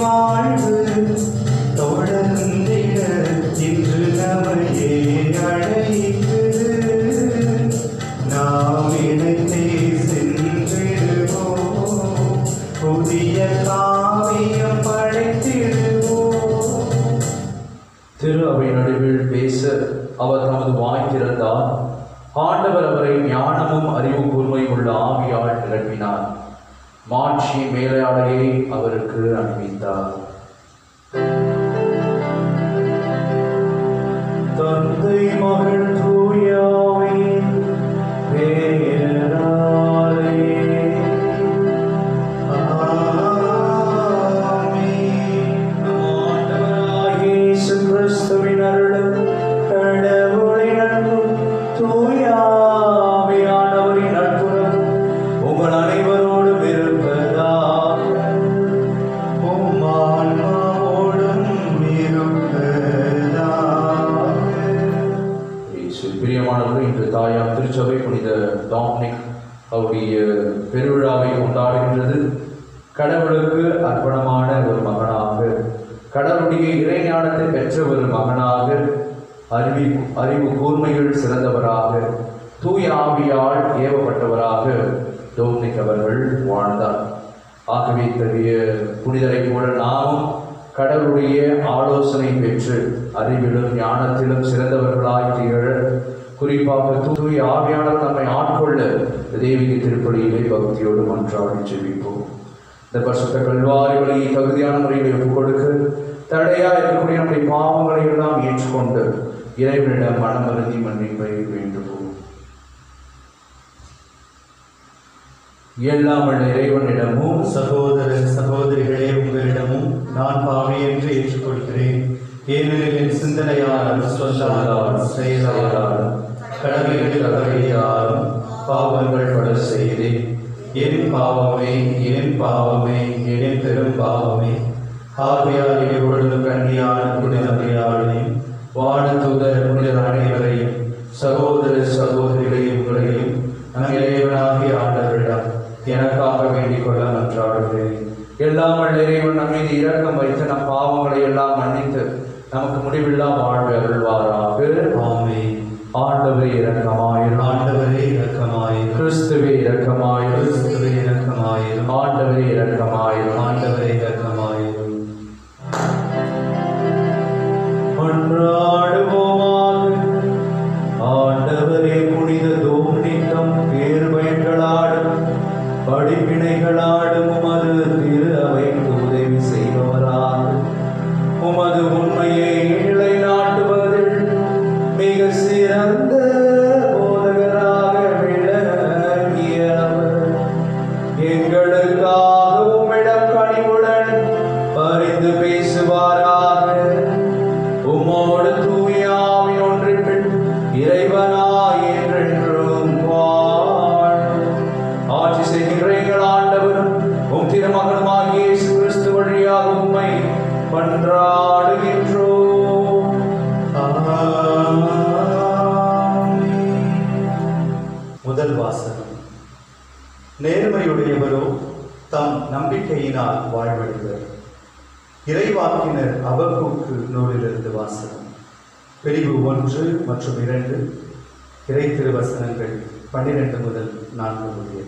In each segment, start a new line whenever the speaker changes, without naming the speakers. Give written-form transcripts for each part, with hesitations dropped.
வாழ்வு தொடர்ந்திட இன்று நமையே அழைக்குது. நாம் இணைத்தே சென்றிடுவோம், புதிய காவியம் படைத்திடுவோம்.
திரு அவை நடுவில் பேச அவர் தமது வாய் திறந்தார். ஆண்டவர் அவரை ஞானமும் அறிவு கூர்மையும் உள்ள ஆவியால் நிரப்பினார். மாட்சி மேலாடையை அவருக்கு அணிவித்தார்.
தந்தை மகள் தூயாவின் பெயராலே ஆமென். ஆண்டவராகிய இயேசு கிறிஸ்துவின் அருளும் கடவுளின் அன்பும் தூய ஆவியானவரின் நட்புறவும் உங்கள் அனைவரோடும் இருப்பதாக. உம் ஆன்மாவோடும் இருப்பதாக.
பிரியமானவர்கள், இன்று தாயார் திருச்சபை புனித டாமினிக் அவருடைய பெருவிழாவை கொண்டாடுகின்றது. கடவுளுக்கு அர்ப்பணமான ஒரு மகனாக, கடவுளுடைய இறைஞானத்தை பெற்ற ஒரு மகனாக, அறிவு கூர்மைகள் சிறந்தவராக, தூய ஆவியால் ஏவப்பட்டவராக டோம்னிக் அவர்கள் வாழ்ந்தார். ஆகவே இத்தகைய புனிதரை போல நாமும் கடவுளுடைய ஆலோசனை பெற்று அறிவிலும் ஞானத்திலும் சிறந்தவர்களாய் திகழ, குறிப்பாக தூய ஆவியானவர் நம்மை ஆட்கொள்ள தெய்வீக திருப்பலியிலே பக்தியோடு மன்றாடி ஜெபிப்போம். இந்த பரிசுத்த கல்வாரி வழியை தகுதியான முறையில் ஒப்புக் கொடுக்க தடையா இருக்கக்கூடிய நம்முடைய பாவங்களை எல்லாம் ஏற்றுக்கொண்டு இறைவனிடம் மனமருந்தி மன்னிப்பை வேண்டுவோம். எல்லாம் வல்ல இறைவனிடமும்
சகோதர சகோதரிகளே, உங்களிடமும் நான் பாவி என்று ஏற்றுக்கொள்கிறேன். ஏனெனில் என் சிந்தனையால், சொல்லால், செயலால், கடமைகள் தவறியாலும் பாவங்கள் பல செய்தேன். என் பாவமே, என் பாவமே, என் பெரும் பாவமே. ஆவியார் இப்பொழுது கன்னியான புனித மரியாதையும் வானதூதர் புனிதர் அனைவரையும் சகோதர சகோதரிகளையும் உங்களையும் நம் இறைவனாகிய ஆண்டவரிடம் எனக்காக வேண்டிக் கொள்ள மன்றாடுகிறேன்.
எல்லாம் வல்ல இறைவன் நம் மீது இரக்கம் வைத்து நம் பாவங்களை எல்லாம் மன்னித்து நமக்கு முடிவில்லா வாழ்வை அருள்வாராக.
ஆமென்.
ஆண்டவரே இரக்கமாயிரும்.
ஆண்டவரே இரக்கமாயிரும்.
கிறிஸ்துவே இரக்கமாயிரும்.
கிறிஸ்துவே இரக்கமாயிரும்.
ஆண்டவரே இரக்கமாயிரும்.
ஆண்டவரே இரக்கமாயிரும். மன்றாடுவோமாக. ஆண்டவரே, புனித டோம்னிக்கம் பேர்பயன்களாடும் படிப்பினைகளாடும் உமது திரு அவைக்கு உதவி செய்பவராக, உமது உண்மையை நிலைநாட்டுவதில் மிக சிறந்த போதகராக விளங்கியவர் எங்களுக்காக உம்மிடம் கனிவுடன் பரிந்து பேசுவாராக. உம்மோடு தூய ஆவி ஒன்றில் இறைவனாய் என்றென்றும் வாழ்ந்து ஆட்சி செய்கின்ற எங்கள் ஆண்டவரும் உம் திருமகனுமாகிய இயேசு கிறிஸ்து வழியாக உம்மை மன்றாடுகின்றோம். முதல் வாசகம். நேர்மையுடையவரோ தம் நம்பிக்கையினால் வாழ்வடைவர். இறைவாக்கினர் அபக்கூக்கு நூலிலிருந்து வாசகம். பிரிவு 1 மற்றும் 2, இறை திருவசனங்கள் 12 முதல் 4 முடிய.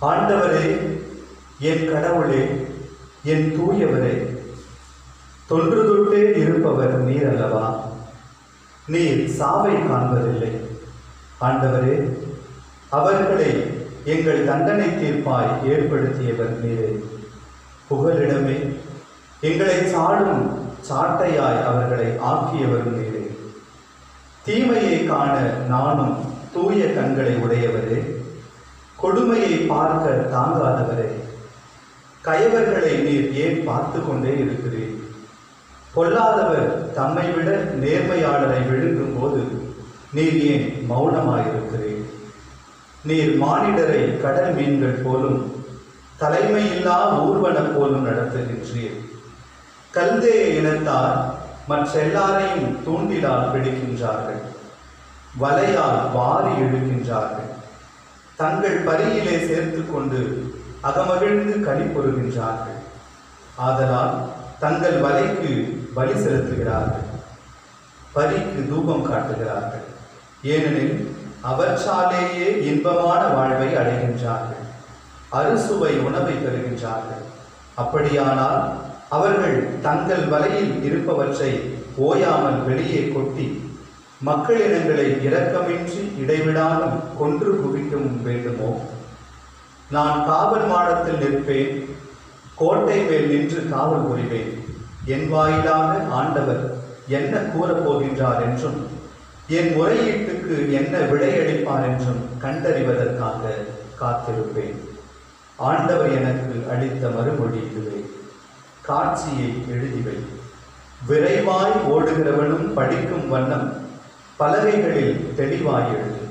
ஆண்டவரே, என் கடவுளே, என் தூயவரே, தொன்று தொட்டே இருப்பவர் நீர் அல்லவா? நீர் சாவை காண்பதில்லை. ஆண்டவரே, அவர்களை எங்கள் தண்டனை தீர்ப்பாய் ஏற்படுத்தியவர் நீரே. புகலிடமே, எங்களை சாடும் சாட்டையாய் அவர்களை ஆக்கியவர் நீரே. தீமையை காண நானும் தூய கண்களை உடையவரே. கொடுமையை பார்க்க தாங்காதவரே, கயவர்களை நீர் ஏன் பார்த்து கொண்டே இருக்கிறீர்? பொல்லாதவர் தம்மை விட நேர்மையாளரை விழுங்கும் போது நீர் ஏன் மௌனமாயிருக்கிறீர்? நீர் மானிடரை கடல் மீன்கள் போலும் தலைமையில்லா ஊர்வன போலும் நடத்துகின்றீர். கல்தேய இனத்தார் மற்றெல்லாரையும் தூண்டிலால் பிடிக்கின்றார்கள், வலையால் வாரி இழுக்கின்றார்கள். தங்கள் பரியிலே சேர்த்து கொண்டு அகமகிழ்ந்து கனி பொறுகின்றார்கள். ஆதலால் தங்கள் வலைக்கு பலி செலுத்துகிறார்கள், பலிக்கு தூபம் காட்டுகிறார்கள். ஏனெனில் அவற்றாலேயே இன்பமான வாழ்வை அடைகின்றார்கள், அறுசுவை உணவை பெறுகின்றார்கள். அப்படியானால் அவர்கள் தங்கள் வலையில் இருப்பவற்றை ஓயாமல் வெளியே கொட்டி மக்களினங்களை இரக்கமின்றி இடைவிடாமல் கொன்று குவிக்கவும் வேண்டுமோ? நான் காவல் மாடத்தில் நிற்பேன், கோட்டை மேல் நின்று காவல் புரிவேன். என் வாயிலாக ஆண்டவர் என்ன கூறப் போகின்றார் என்றும் என் முறையீட்டுக்கு என்ன விடையளிப்பார் என்றும் கண்டறிவதற்காக காத்திருப்பேன். ஆண்டவர் எனக்கு அளித்த மறுமொழி இதுவே: காட்சியை எழுதிவை. விரைவாய் ஓடுகிறவனும் படிக்கும் வண்ணம் பலகைகளில் தெளிவாய் எழுது.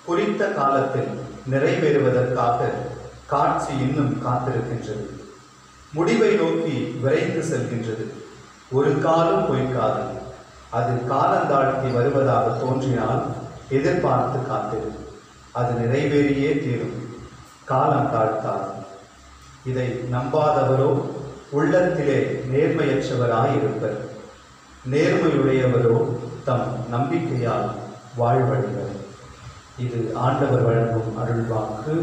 குறித்த காலத்தில் நிறைவேறுவதற்காக காட்சி இன்னும் காத்திருக்கின்றது. முடிவை நோக்கி விரைந்து செல்கின்றது. ஒரு காலம் பொய்க்காது. அது காலந்தாழ்த்தி வருவதாக தோன்றினால் எதிர்பார்த்து காத்திரு. அது நிறைவேறியே தீரும். காலம் தாழ்த்தாது. இதை நம்பாதவரோ உள்ளத்திலே நேர்மையற்றவராயிருப்பர். நேர்மையுடையவரோ தம் நம்பிக்கையால் வாழ்வடைவர். இது ஆண்டவர் வழங்கும் அருள்வாக்கு.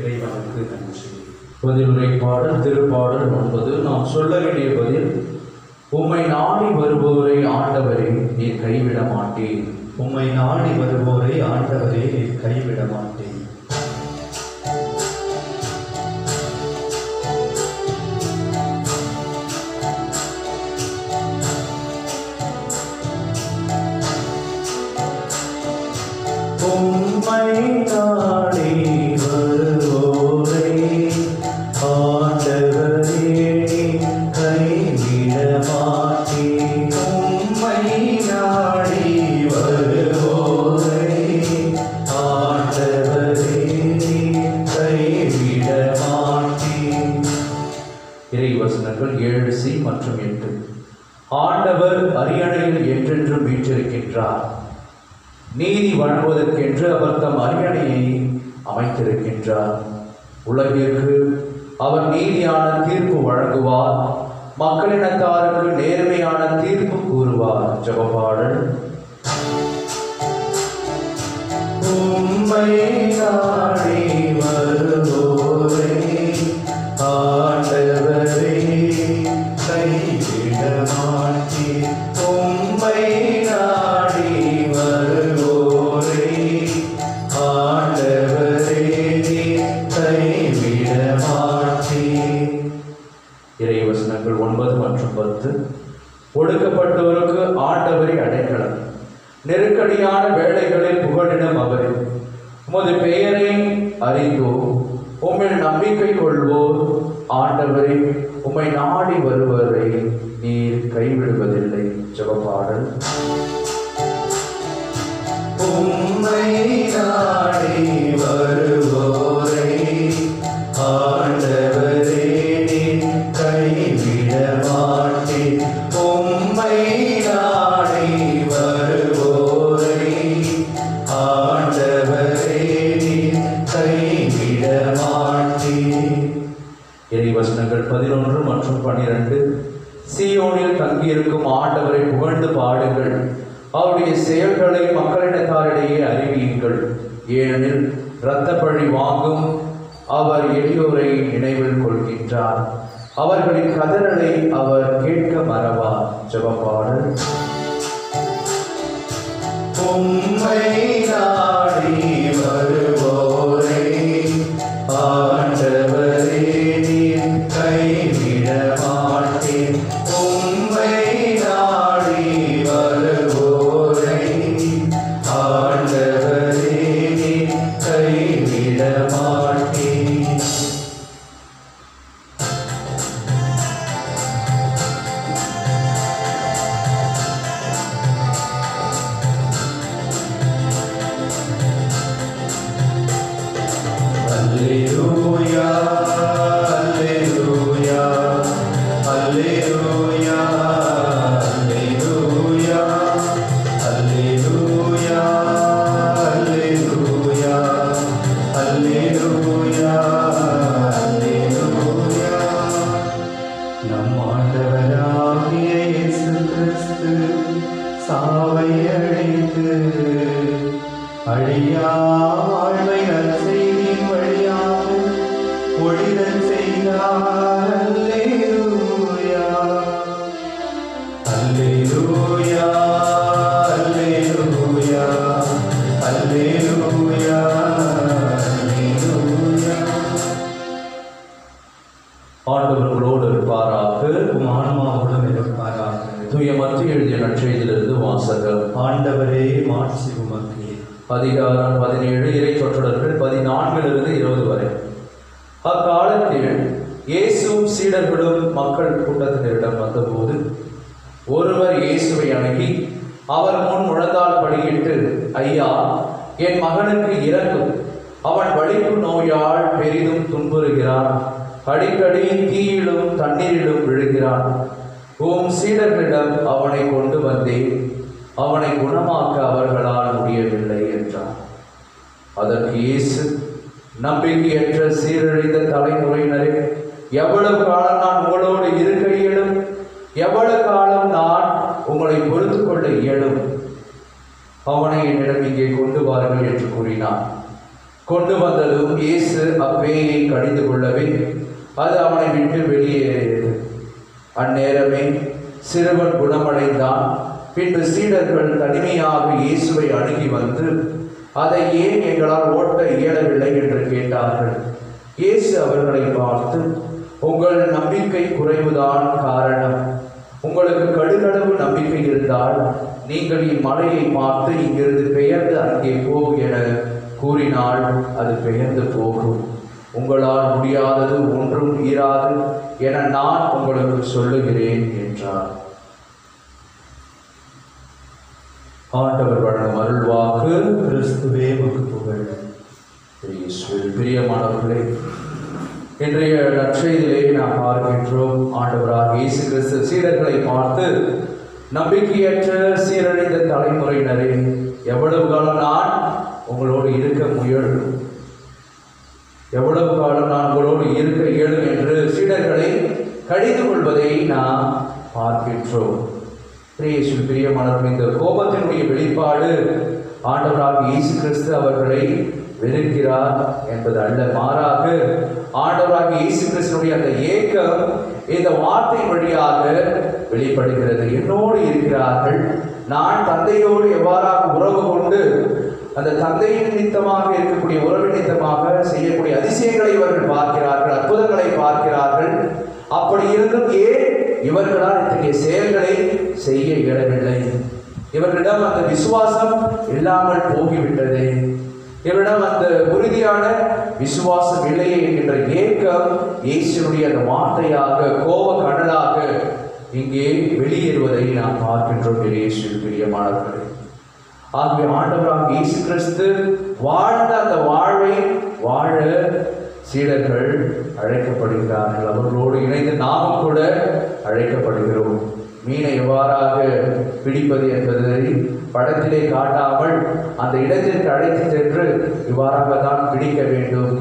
இறைவனுக்கு நன்றி.
பதிலுரை பாடல் திருப்பாடல் 9. நாம் சொல்ல வேண்டிய பதில்: உம்மை நாடி வருவோரை ஆண்டவரே நீர் கைவிட மாட்டேன்.
உம்மை நாடி வருவோரை ஆண்டவரே நீர் கைவிட மாட்டேன்.
உம்மை நாடி வருவோரை ஆண்டவரே கைவிட மாட்டேன்.
உம்மை நாடி வருவோரை
ஆண்டவரே கைவிட மாட்டேன். இறை வசனங்கள் 7C மற்றும் 8. ஆண்டவர் அரியணையில் என்றென்றும் வீற்றிருக்கின்றார். நீதி வழங்குவதற்கென்று அவர் தம் அரியணையை அமைத்திருக்கின்றார். உலகிற்கு அவர் நீதியான தீர்ப்பு வழங்குவார், மக்களினத்தாருக்கு நேர்மையான தீர்ப்பு கூறுவார். ஜெபப்பாடல்.
உம்மை நாடி வருவோரை ஆண்டவரே கைவிட மாட்டேன். உம்மை நாடி வருவோரை ஆண்டவரே கைவிட மாட்டேன்.
இறை வசனங்கள் 9 மற்றும் 10. ஒடுக்கப்பட்டோருக்கு ஆண்டவரே அடைக்கலம், நெருக்கடியான வேளைகளில் புகழிடம் அவரே. உமது பெயரை அறிந்தோ உம்மில் நம்பிக்கை கொள்வோர் ஆண்டவரே உம்மை நாடி வருவரை நீர் கைவிடுவதில்லை. ஜெபப்பாடல்.
உம்மை நாடி வருவோரை ஆண்டவரே கைவிட மாட்டேன். உம்மை நாடி வருவோரை ஆண்டவரே கைவிட மாட்டேன்.
இறை வசனங்கள் 11 மற்றும் 12. சீயோனில் தங்கியிருக்கும் ஆண்டவரை புகழ்ந்து பாடுங்கள், அவருடைய செயல்களை மக்களினத்தாரிடையே அறிவியுங்கள். ஏனெனில் இரத்த பழி வாங்கும் அவர் எளியோரை நினைவில் கொள்கின்றார், அவர்களின் கதறலை அவர் கேட்க மறவார். ஜெபப்பாடல்.
உம்மை நாடி வருவோரை ஆண்டவரே கைவிட மாட்டேன். உம்மை நாடி வருவோரை ஆண்டவரே கைவிட மாட்டேன்.
ஆண்டவர் உங்களோடு இருப்பாராக.
உம் ஆன்மாவுடன் இருப்பாராக.
தூய மத்திய எழுதிய நற்செய்தியிலிருந்து வாசகம்.
ஆண்டவரே மாட்சி உமக்கு.
அதிகாரம் 17 இறை சொற்றொடர்கள் 14 20 வரை. அக்காலத்தில் இயேசுவும் சீடர்களும் மக்கள் கூட்டத்தினரிடம் வந்தபோது ஒருவர் இயேசுவை அணுகி அவர் முன் முழந்தால் படியிட்டு, ஐயா, என் மகனுக்கு இரங்கும், அவன் வலிப்பு நோயால் பெரிதும் துன்புறுகிறான், அடிக்கடி தீயிலும் தண்ணீரிலும் விழுகிறான். உம் சீடர்களிடம் அவனை கொண்டு வந்தேன், அவனை குணமாக்க அவர்களால் முடியவில்லை என்றார். அதற்கு இயேசு, நம்பிக்கையற்ற சீரழிந்த தலைமுறையினரே, எவ்வளவு காலம் நான் உங்களோடு இருக்க இயலும்? எவ்வளவு காலம் நான் உங்களை பொறுத்து கொள்ள இயலும்? அவனை என்னிடம் இங்கே கொண்டு வாருங்கள் என்று கூறினார். கொண்டு வந்ததும் இயேசு அப்பேயை கடிந்து கொள்ளவே அது அவனை விட்டு வெளியேறியது. அந்நேரமே சிறுவன் குணமடைந்தான். பின்பு சீடர்கள் தனிமையாக இயேசுவை அணுகி வந்து, அதை ஏன் எங்களால் ஓட்ட இயலவில்லை என்று கேட்டார்கள். இயேசு அவர்களை பார்த்து, உங்கள் நம்பிக்கை குறைவுதான் காரணம். உங்களுக்கு கடுகளவு நம்பிக்கை இருந்தால் நீங்கள் இம்மலையை பார்த்து இங்கிருந்து பெயர்ந்து அங்கே போகு என கூறினால் அது பெயர்ந்து போகும். உங்களால் முடியாதது ஒன்றும் ஈராது என நான் உங்களுக்கு சொல்லுகிறேன் என்றார். ஆண்டவர் வழங்கும் அருள்வாக்கு.
கிறிஸ்துவே உமக்கு புகழ்.
பிரியமானவர்களே, இன்றைய நற்செய்தியிலே நாம் பார்க்கின்றோம், ஆண்டவராக இயேசு கிறிஸ்து சீடர்களை பார்த்து, நம்பிக்கையற்ற சீரழிந்த தலைமுறையினரே, எவ்வளவு காலம் நான் உங்களோடு இருக்க முயலும், எவ்வளவு காலம் நான் உங்களோடு இருக்க இயலும் என்று சீடர்களை கடிந்து கொள்வதை நாம் பார்க்கின்றோம். பிரியமானவர்கள், இந்த கோபத்தினுடைய வெளிப்பாடு ஆண்டவராக இயேசு கிறிஸ்து அவர்களை வெறுக்கிறார் என்பது அல்ல, மாறாக ஆண்டவராக இயேசு கிறிஸ்துடைய அந்த ஏக்கம் இந்த வார்த்தை வழியாக வெளிப்படுகிறது. என்னோடு இருக்கிறார்கள், நான் தந்தையோடு எவ்வாறாக உறவு கொண்டு அந்த தந்தையின் நிமித்தமாக இருக்கக்கூடிய உறவு நிமித்தமாக செய்யக்கூடிய அதிசயங்களை இவர்கள் பார்க்கிறார்கள், அற்புதங்களை பார்க்கிறார்கள். அப்படி இருந்தும் ஏன் இவர்களால் இத்தகைய செயல்களை செய்ய இயலவில்லை? இவர்களிடம் அந்த விசுவாசம் இல்லாமல் போகிவிட்டது, இவரிடம் அந்த உறுதியான விசுவாசம் இல்லையே என்கின்ற ஏக்கம் இயேசுடைய அந்த வார்த்தையாக கோப கடலாக இங்கே வெளியேறுவதை நாம் பார்க்கின்றோம். பிரியமானவர்களே, ஆகவே ஆண்டவராக இயேசு கிறிஸ்து வாழ்ந்த அந்த வாழ்வை வாழ சீடர்கள் அழைக்கப்படுகிறார்கள். அவர்களோடு இணைந்து நாமும் கூட அழைக்கப்படுகிறோம். மீனை எவ்வாறாக பிடிப்பது என்பதை படத்திலே காட்டாமல் அந்த இடத்திற்கு அழைத்து சென்று இவ்வாறாக தான் பிடிக்க வேண்டும்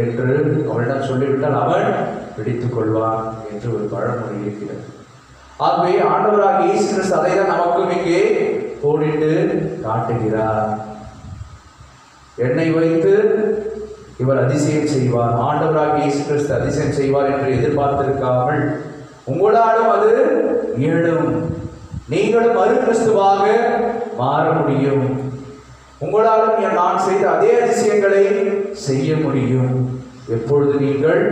என்று அவனிடம் சொல்லிவிட்டால் அவன் பிடித்துக் கொள்வான் என்று ஒரு பழமொழி இருக்கிறது. ஆகவே ஆண்டவராக இயேசு கிறிஸ்து அதை தான் நமக்கும் இங்கே போடிட்டு காட்டுகிறார். எண்ணெய் வைத்து இவர் அதிசயம் செய்வார், ஆண்டவராக இயேசு கிறிஸ்து அதிசயம் செய்வார் என்று எதிர்பார்த்திருக்காமல், உங்களாலும் அது இயலும், நீங்களும் மறு கிறிஸ்துவாக மாற முடியும், உங்களாலும் நான் செய்த அதே அதிசயங்களை செய்ய முடியும். எப்பொழுது நீங்கள்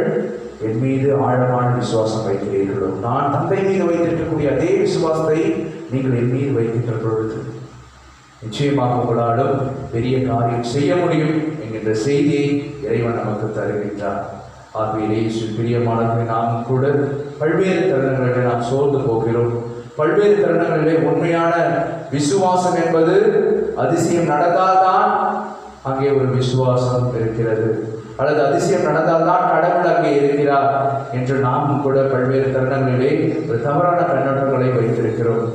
என் மீது ஆழமான விசுவாசம் வைக்கிறீர்களோ, நான் தந்தை மீது வைத்திருக்கக்கூடிய அதே விசுவாசத்தை நீங்கள் என் மீது வைக்கின்ற பொழுது நிச்சயமாக உங்களாலும் பெரிய காரியம் செய்ய முடியும் என்கின்ற செய்தியை இறைவன் நமக்கு தருகின்றார். ஆகவே பிரியமானவர்களை நாம் கூட பல்வேறு தருணங்களிலே நாம் சோர்ந்து போகிறோம். பல்வேறு தருணங்களிலே உண்மையான விசுவாசம் என்பது அதிசயம் நடந்தால்தான் அங்கே ஒரு விசுவாசம் இருக்கிறது, அல்லது அதிசயம் நடந்தால்தான் கடவுள் அங்கே இருக்கிறார் என்று நாம் கூட பல்வேறு தருணங்களிலே ஒரு தவறான கண்ணோட்டங்களை வைத்திருக்கிறோம்.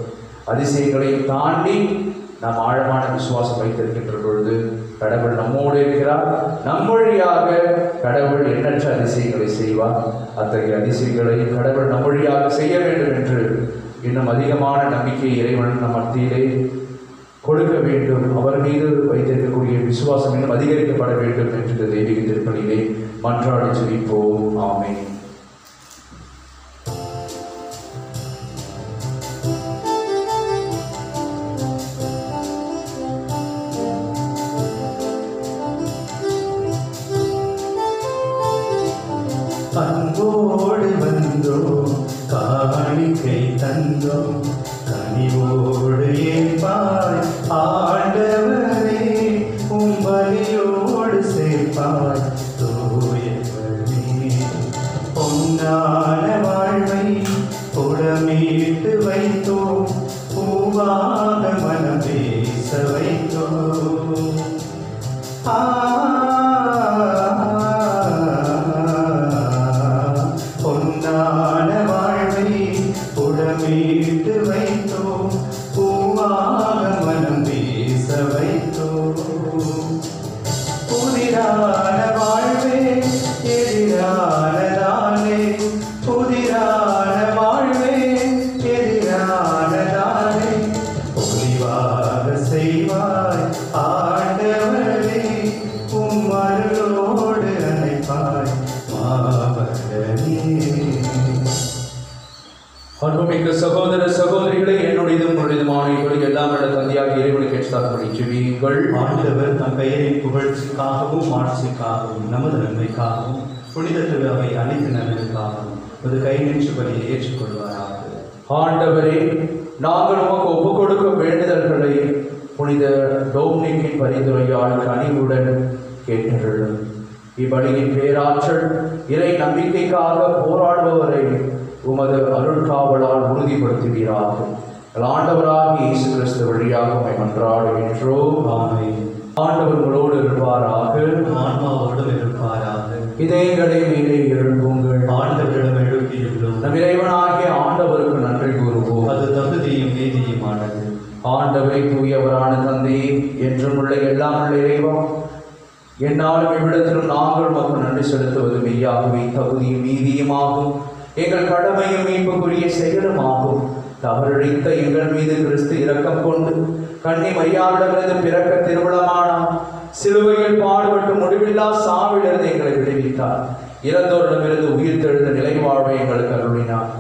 அதிசயங்களை தாண்டி நாம் ஆழமான விசுவாசம் வைத்திருக்கின்ற பொழுது கடவுள் நம்மோடு இருக்கிறார், நம் வழியாக கடவுள் எண்ணற்ற அதிசயங்களை செய்வார். அத்தகைய அதிசயங்களை கடவுள் நம் வழியாக செய்ய வேண்டும் என்று இன்னும் அதிகமான நம்பிக்கை இறைவன் நம் மத்தியிலே கொடுக்க வேண்டும். அவர் மீது வைத்திருக்கக்கூடிய விசுவாசம் இன்னும் அதிகரிக்கப்பட வேண்டும் என்ற தெய்வீக திருப்பலியிலே மன்றாடி ஜெபிப்போம். ஆமென்.
அன்போடு பொன்னான வாழ்வை புடமீட்டு வைத்தோம், பூவாக மனம் பேச வைத்தோம். பொன்னான வாழ்வை புடமீட்டு வைத்தோம், பூவாக மனம் பேச வைத்தோம். புதிரான வாழ்வே எதிரானதானே, புதிரான வாழ்வே எதிரானதானே, பொலிவாக செய்வாய் ஆண்டவரே, உம்மருளோடு அணைப்பாய் மாபரமே.
அன்புமிக்க சகோதர சகோதரிகளை, என்னுடையதும் உங்களுடையதுமான இப்படி எல்லாம் நல்ல தந்தையாக இறைவனுக்கு ஏற்றாதபடி ஜெபியுங்கள்.
ஆண்டவர் தம் பெயரின் புகழ்ச்சிக்காகவும் ஆட்சிக்காகவும் நமது நன்மைக்காகவும் புனித திருவை அனைத்து நன்மைக்காகவும் ஒரு கை நின்று பலியை ஏற்றுக்கொள்வாராக.
ஆண்டவரே, நாங்கள் உமக்கு ஒப்புக் கொடுக்கும் வேண்டுதல்களை புனித டோம்னிக்கின் பரிந்துரையால் கனிவுடன் கேட்டருளும். இப்படியின் பேராற்றல் இறை நம்பிக்கைக்காக போராடுபவரை உமது அருள்காவலால் உறுதிப்படுத்துவீராக. ஆண்டவராக இயேசு கிறிஸ்து வழியாக உம்மை மன்றாடுகின்றோம்.
ஆமென்.
ஆண்டவர் உங்களோடு இருப்பாராக,
ஆன்மாவோடும் இருப்பாராக.
இதயங்களை மேலே எழுப்புங்கள்.
ஆண்டவரிடம் எழுப்பியுள்ளோம்,
நம் இறைவனாகிய ஆண்டவருக்கு நன்றி கூறுவோம்.
அது தகுதியும் நீதியுமானது.
ஆண்டவரை தூயவரான தந்தையே, என்றும் உள்ள எல்லாம் உள்ள இறைவா, என்னாலும் இவ்விடத்திலும் நாங்கள் மக்கள் நன்றி செலுத்துவது மெய்யாகவே தகுதியும் நீதியுமாகும், எங்கள் கடமையும் மீட்புக்குரிய செயலுமாகும். தவறிழைத்த எங்கள் மீது கிறிஸ்து இரக்கம் கொண்டு கன்னி மரியாவிடமிருந்து பிறக்க திருவிழமானார். சிலுவையில் பாடுபட்டு முடிவில்லா சாவிலிருந்து எங்களை விடுவித்தார். இறந்தோரிடமிருந்து உயிர் தெழுந்த நிலை வாழ்வை எங்களுக்கு அருளினார்.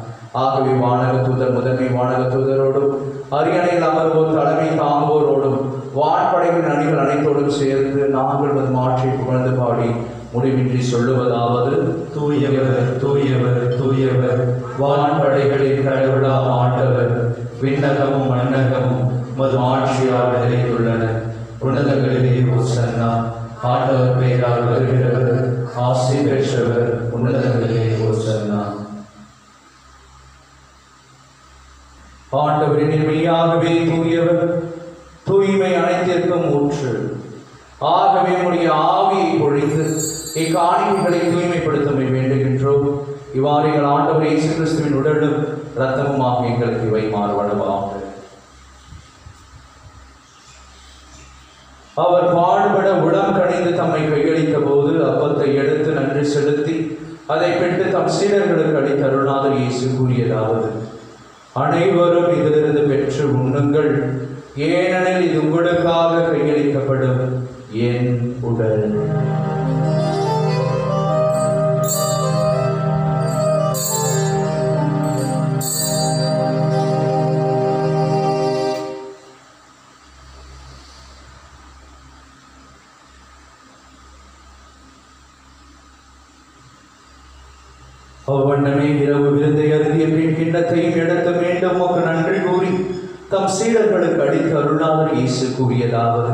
ஆகவே வானக தூதர் முதன்மை வானக தூதரோடும் அரியணையில் அமர்வோர் தலைமை தாங்குவோரோடும் வான்படைகளின் அணிகள் அனைத்தோடும் சேர்ந்து நாங்கள் வந்து மாற்றி புகழ்ந்து பாடி முடிவின்றி சொல்லுவதாவது:
தூயவர் தூயவர் தூயவர், வான்படைகளின் கடவுளாம் ஆண்டவர், விண்ணகமும் மண்ணகமும் மது ஆட்சியால் நிறைந்துள்ளன. உன்னதங்களிலே ஓசன்னா, ஆண்டவர் பெயரால் வருகிறவர் ஆசி பெற்றவர், உன்னதங்களிலே ஓசன்னா.
ஆண்டவரின் மெய்யாகவே தூயவர், தூய்மை அனைத்திற்கும் ஊற்று. ஆகவே உடைய ஆவியை பொழிந்து இக்காணிக்கைகளை தூய்மைப்படுத்த வேண்டுகின்றோம். இவ்வாறு எங்கள் ஆண்டவர் இயேசு கிறிஸ்துவின் உடலும் இரத்தமுமாக எங்களுக்கு இவை மாறுபடுவாங்க. அவர் பாடுபட உளம் கணிந்து தம்மை கையளித்த போது அப்பத்தை எடுத்து நன்றி செலுத்தி அதை பெற்று தம் சீடர்களுக்கு அளித்த அருள்நாதர் இயேசு கூறியதாவது: அனைவரும் இதிலிருந்து பெற்று உண்ணுங்கள், ஏனெனில் இது உங்களுக்காக கையளிக்கப்படும் என் உடல். அவ்வண்ணமே இரவு விருந்தை அருந்திய பின் கிண்ணத்தையும் எடுத்து மீண்டும் உமக்கு நன்றி கூறி தம் சீடர்களுக்கு அளித்த அருள்நாதர் இயேசு கூறியதாவது: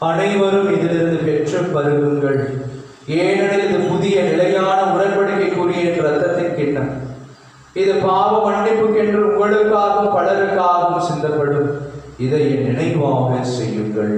அனைவரும் இதிலிருந்து பெற்று பருகுங்கள், ஏனெனில் இது புதிய நிலையான உடன்படிக்கைக்குரிய இரத்தத்தின் கிண்ணம். இது பாவ மன்னிப்புக்கென்று உங்களுக்காகவும் பலருக்காகவும் சிந்தப்படும். இதை என் நினைவாக செய்யுங்கள்.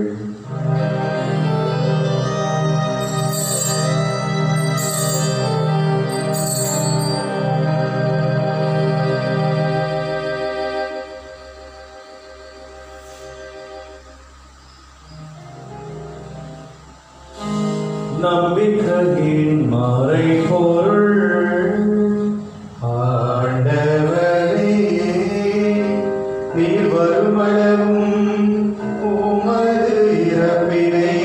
நம்பிக்கையின் மறைபொருள் ஆண்டவரே, நீர் வருமளவும் உமது இறப்பினை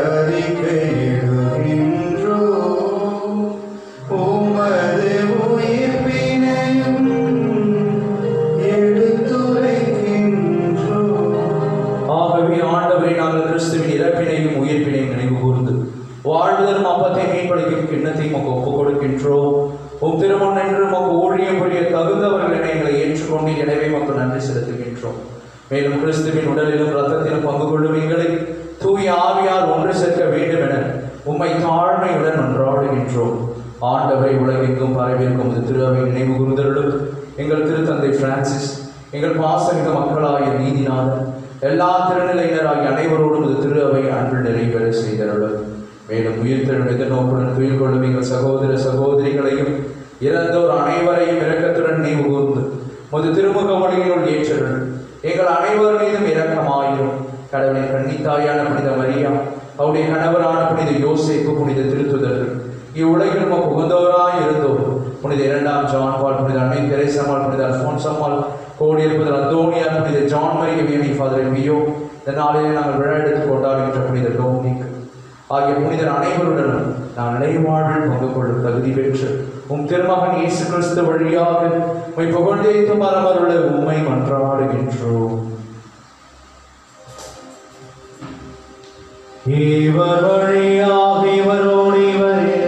அறிக்கையிடுகின்றோம், உமது உயிர்ப்பினையும் எடுத்துரைக்கின்றோம்.
ஆகவே ஆண்டவரை நாங்கள் கிறிஸ்துவின் இறப்பினையும் உயிர்ப்பினையும் நினைவு கூர்ந்து வாழ்வதரும் அப்பத்தை மீன்பளிக்கும் கிண்ணத்தை உமக்கு ஒப்புக் கொடுக்கின்றோம். உம் திருமுன் நின்று உமக்கு ஊழியம் புரிய தகுந்தவர்கள் என எங்களை ஏற்றுக்கொண்டு எனவே மக்கள் நன்றி செலுத்துகின்றோம். மேலும் கிறிஸ்துவின் உடலிலும் இரத்தத்திலும் பங்கு கொள்ளும் எங்களை தூய ஆவியார் ஒன்று சேர்க்க வேண்டும் என உம்மை தாழ்மையுடன் மன்றாடுகின்றோம். ஆண்டவரை உலகெங்கும் பரவியிருக்கும் இந்த திரு அவை நினைவு கூர்ந்தருளும். எங்கள் திருத்தந்தை பிரான்சிஸ், எங்கள் பாசமிக மக்களாகிய நீதிநாதன், எல்லா திருநிலையினராகிய அனைவரோடும் இந்த திரு அவை அன்பில் நிறைவேற செய்தருளும். மேலும் உயிர்த்தெழும் எதிர்நோக்குடன் துயில் கொள்ளும் எங்கள் சகோதர சகோதரிகளையும் இறந்தோர் அனைவரையும் இரக்கத்துடன் நினைவு கூர்ந்து முது திருமுக ஒளியினுள் ஏற்றருள். எங்கள் அனைவர் மீதும் இரக்கமாயிரும். கடவுளின் கன்னித்தாயான புனித மரியா, அவருடைய கணவரான புனித யோசேப்பு, புனித திருத்துதர்கள், இவ்வுலகில் நமக்கு உகந்தவராய் இருந்தோர் புனித 2ஆம் ஜான் பால், புனித அன்னை தெரேசாம்மாள், புனித அல்போன்சம்மாள், கோடியல் புனித அந்தோனியா, புனித ஜான் மரிய வியனி, ஃபாதர் பியோ, இந்த நாளிலே நாங்கள் விழா எடுத்து கொண்டாடுகின்ற புனித டோமினிக் ஆகிய புனிதர் அனைவருடனும் நான் நிலைவாழ்வில் பங்கு கொள்ளும் தகுதி பெற்று திருமகன் இயேசு கிறிஸ்து வழியாக உம்மை புகழ்ந்தேத்து மரமருள உம்மை மன்றாடுகின்றோம்.
இவர் வழியாக இவரோடு இவரில்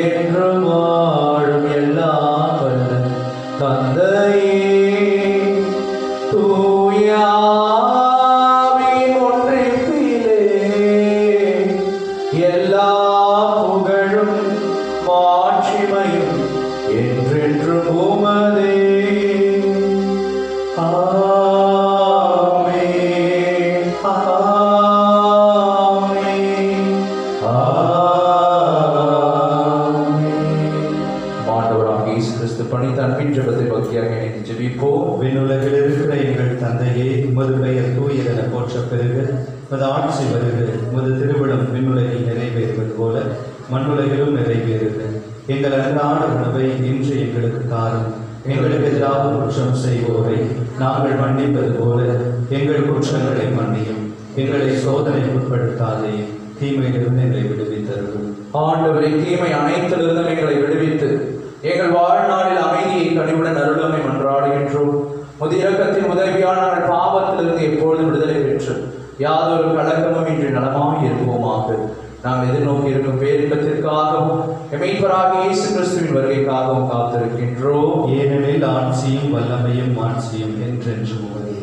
என்றும் வாழும் எல்லாம் வல்ல தந்தையே, தூய ஆவியின் ஒன்றிப்பிலே எல்லா புகழும் மாட்சிமையும் என்றென்றும் உமதே. விண்ணுலகில் இருக்கிற எங்கள் தந்தையே, உமது பெயர் தூயதென போற்றப் பெறுக. உமது ஆட்சி வருக. உமது திருவிழம் விண்ணுலகில் நிறைவேறுவது போல மண்ணுலகிலும் நிறைவேறுக. எங்கள் அன்றாட உணவை இன்று எங்களுக்கு தாரும். எங்களுக்கு எதிராக குற்றம் செய்வோரை நாங்கள் மன்னிப்பது போல எங்கள் குற்றங்களை மன்னியும். எங்களை சோதனைக்கு உட்படுத்தாதே, தீமையிலிருந்து எங்களை விடுவித்தருளும்.
ஆண்டவரை, தீமை அனைத்திலிருந்தும் எங்களை விடுவித்து எங்கள் வாழ்நாளில் அமைதியை கனிவுடன் அருளமை மன்றாடுகின்றோம். முது இரக்கத்தின் உதவியால் நாங்கள் பாவத்திலிருந்து எப்பொழுதும் விடுதலை பெற்று யாதொரு கலக்கமும் இன்று நலமாக இருப்போமாக. நாங்கள் எதிர்நோக்கி இருக்கும் பேரின்பத்திற்காகவும் மீட்பராகிய இயேசு கிறிஸ்துவின் வருகைக்காகவும் காத்திருக்கின்றோம்.
ஏனெனில் ஆட்சியும் வல்லமையும் மாட்சியும் என்றென்றும் உமதே.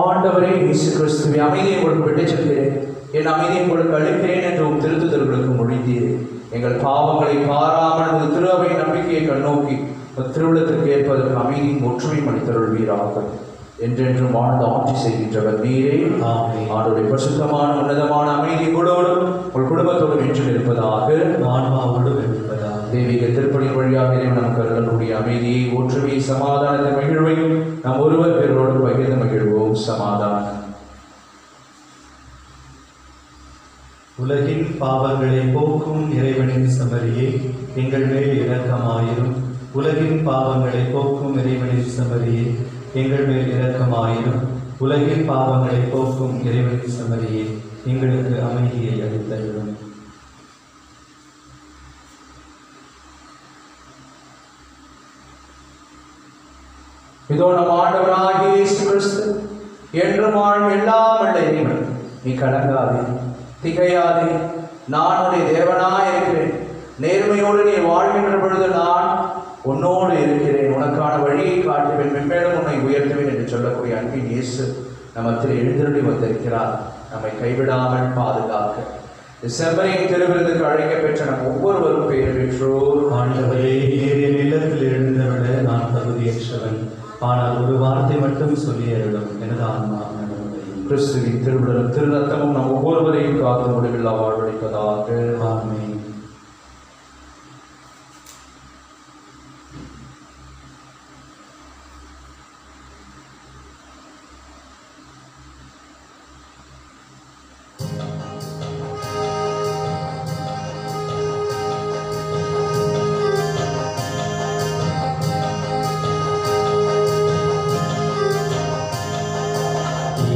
ஆண்டவரே இயேசு கிறிஸ்துவை, அமைதியை உங்களுக்கு விட்டுச் செல்கிறேன், என் அமைதியை உங்களுக்கு அளிக்கிறேன் என்று திருத்துதல்களுக்கு மொழிந்தீர். எங்கள் பாவங்களை பாராமல் ஒரு திரு அவை நம்பிக்கையை கண்ணோக்கி திருவிழத்திற்கு ஏற்பதற்கு அமைதியின் ஒற்றுமையும் அளித்தருள்வீராக. என்றென்றும் வாழ்ந்து ஆட்சி செய்கின்றவர் நீரே. ஆண்டவருடைய பரிசுத்தமான உன்னதமான அமைதி உங்களோடும் உங்கள் குடும்பத்தோடும் என்றும் இருப்பதாக,
ஆன்மாவோடும் இருப்பதாக.
தெய்வீக திருப்பணி வழியாக நமக்கு அருளக்கூடிய அமைதியை, ஒற்றுமையை, சமாதானத்தை, மகிழ்வையும் நாம் ஒருவர் பிறரோடு பகிர்ந்து மகிழ்வோம். சமாதானம்.
உலகின் பாவங்களை போக்கும் இறைவனின் சமரியே, எங்கள் மேல் இரக்கமாயிரும். உலகின் பாவங்களை போக்கும் இறைவனின் சமரியே, எங்கள் மேல் இரக்கமாயிரும். உலகின் பாவங்களை போக்கும் இறைவனின் சமரியே, எங்களுக்கு அமைதியை அளித்தருளும்.
இதோ நம் ஆண்டவராகிய இயேசு கிறிஸ்து என்றும் வாழும் எல்லாம் உள்ள இறைவன், நீ கலங்காதே, திகையாதே. நான் உன்னை தேவனாய் இருக்கிறேன். நேர்மையோடு நீ வாழ்கின்ற பொழுது நான் உன்னோடு இருக்கிறேன். உனக்கான வழியை காட்டுவேன், மென்மேலும் உன்னை உயர்த்துவேன் என்று சொல்லக்கூடிய அன்பின் இயேசு நமத்தில் எழுந்தருளி வந்திருக்கிறார், நம்மை கைவிடாமல் பாதுகாக்க. செம்மறியின் திருவிருந்துக்கு அழைக்க பெற்ற நம் ஒவ்வொருவரும் பெயர் பெற்றோர்.
ஆண்டவரே, என் இல்லத்தில் எழுந்தவிட நான் தகுதியற்றவன், ஆனால் ஒரு வார்த்தை மட்டும் சொல்லி அருளும், எனது ஆன்மா நலமடையும்.
கிறிஸ்துவின் திருவிழரும் திருநத்தமும் நம் ஒவ்வொருவரையும் காத்து முடிவில்லா வாழ்வளிப்பதாக.
ஆமென்.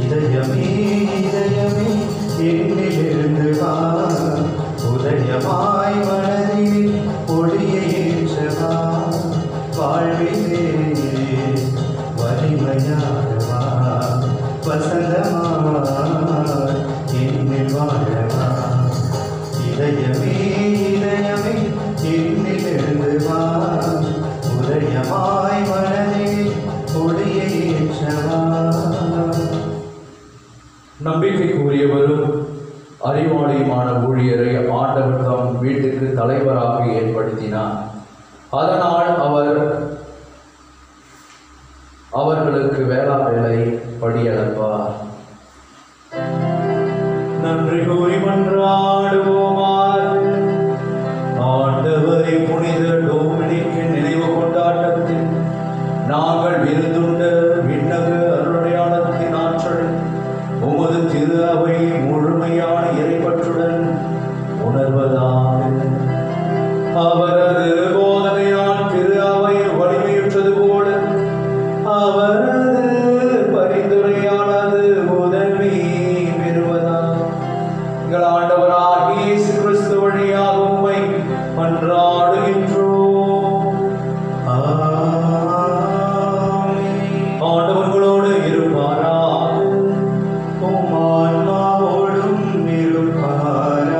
இதயமே இதயமே என்னிலிருந்து வா, உதயமாய் மனதில் ஒளியை ஏற்றவா, வாழ்விலே வலிமையாகவா, வசந்தமாய் என்னில் வாழவா. இதயமே இதயமே என்னிலிருந்து வா, உதயமாய் மனதில் ஒளியை ஏற்றவா.
நம்பிக்கைக்குரியவரும் அறிவாளியுமான ஊழியரை ஆண்டவர் தம் வீட்டுக்கு தலைவராக ஏற்படுத்தினார். அதனால் அவர்களுக்கு வேளை படியளப்பார்.
நன்றி கூறி மன்றாடுவோமார். ஆண்டவரை புனித டோமினிக்கின் நினைவு கொண்டாட்டத்தில் நாங்கள் விருந்துண்ட விண்ணக அருளையாளத்தின் ஆற்றல் உமது திரு அவை முழுமையான இறைப்பற்றுடன் உணர்வதாக. அவரது போதனையால் திரு அவை வலிமையுற்றது போல அவரது பரிந்துரையானது உதவி பெறுவதாக. எங்கள் ஆண்டவராகிய இயேசு கிறிஸ்து வழியாக உம்மை மன்றாடுகின்றோம். ஆண்டவர்களோடு இருப்பாராக, உம் ஆன்மாவோடும் இருப்பாராக.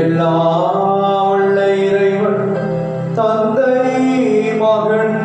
எல்லாம் வல்ல இறைவன் தந்தை மகன்